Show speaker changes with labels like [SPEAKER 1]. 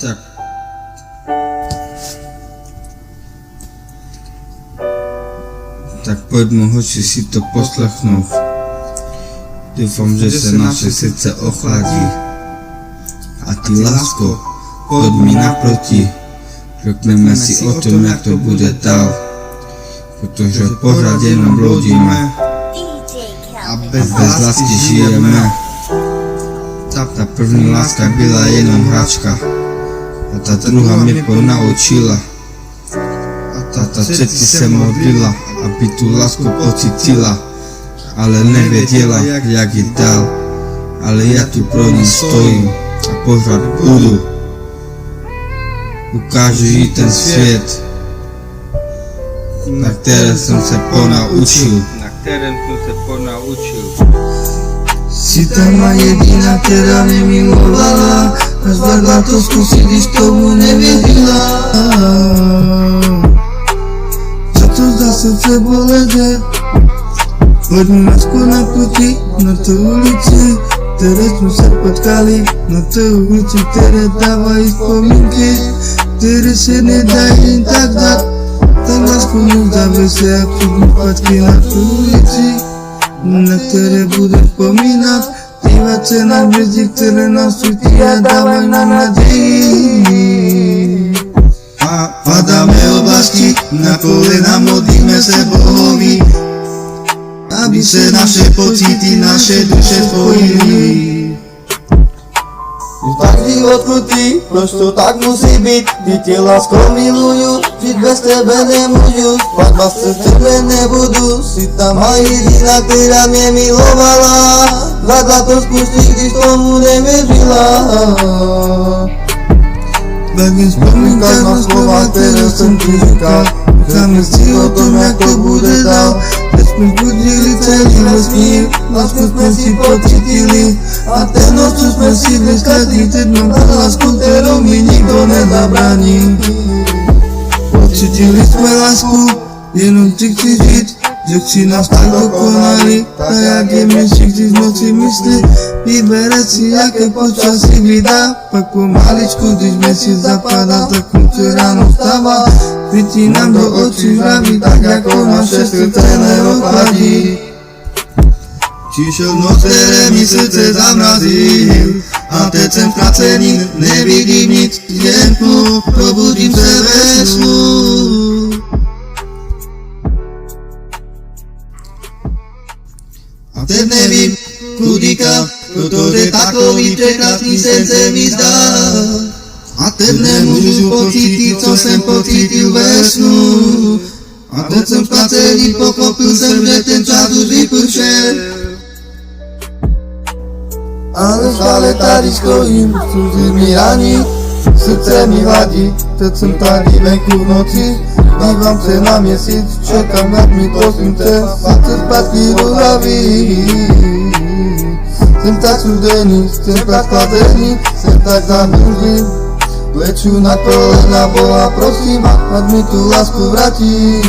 [SPEAKER 1] Tak poďme, hoči si to poslechnúť. Dúfam, že sa naše srdce ochladí. A ty, lásko, poď mi naproti. Řekneme si o tom, jak to bude dál. Protože pořád jenom bludíme a bez lásky žijeme. Ta první láska byla jenom hračka a ta druhá mě ponaučila. A ta třetí se modlila, aby tu lásku pocítila, ale nevěděla, jak ji dál. Ale já tu pro ní stojím a pořád budu. Ukážu jí ten svět, na kterém jsem se ponaučil. Si ta má jediná, která mě milovala, a zvládla to zkusit, když tomu nevěřila. Co to za srdce bolede? Pojďme lásku na pути, na tu ulici, které jsme se potkali, na tu ulici, které dávají vzpomínky, které se nedají jen tak dát. Tak lásku nezdáme se a přijdu zpátky na tu ulici, na které bude vzpomínat, dívat se na hvězdy, které nás svítí a dávají nám naději. Padáme oblasti, na kolena modlíme se Bohovi, aby se naše pocity, naše duše spojily.
[SPEAKER 2] Tak život krutý, proč to tak musí být? Vždyť tě láskou miluju, žít bez tebe nemůžu, spát vás přes tebe nebudu. Si ta má jediná, která mě milovala, zvládla to zkusit, když tomu nevěřila.
[SPEAKER 1] Tak jen vzpomínka na slova, které jsem ti říkal, necháme si o tom, jak to bude dál. Že jsme budili celý vesmír, lásku jsme si pocítili, a ten noc, co jsme si vyslechli, teď mám tu lásku, kterou mi nikdo nezabrání. Pocítili jsme lásku, jenom ti chci říct, že chci nás tak dokonali, tak jak je mi všichni v noci mysli. Vybere si, jaké počasí vydá, pak pomaličku, když měsíc zapadá, tak se ráno vstává, svítí nám do očí zdraví, tak jako naše srdce neochladí. Přišel noc, které mi srdce zamrazil, a teď jsem ztracený, nevidím nic, jen tmu, probudím se ve snu. A teď nevím, kudy kam, protože takový překrásný sen se mi zdá. A teď nemůžu pocítit, co jsem pocítil ve snu. A teď jsem ztracený, pochopil jsem, že ten čas už vypršel.
[SPEAKER 2] Ale stále tady stojím, slzy mi raní, srdce mi vadí, teď jsem tady venku v noci, dívám se na měsíc, čekám, jak mi to slunce páče zpátky do hlavy. Jsem tak studený, jsem tak skladený, jsem tak zamrzlý, kleču na kolena Boha, prosím, ať mi tu lásku vrátí.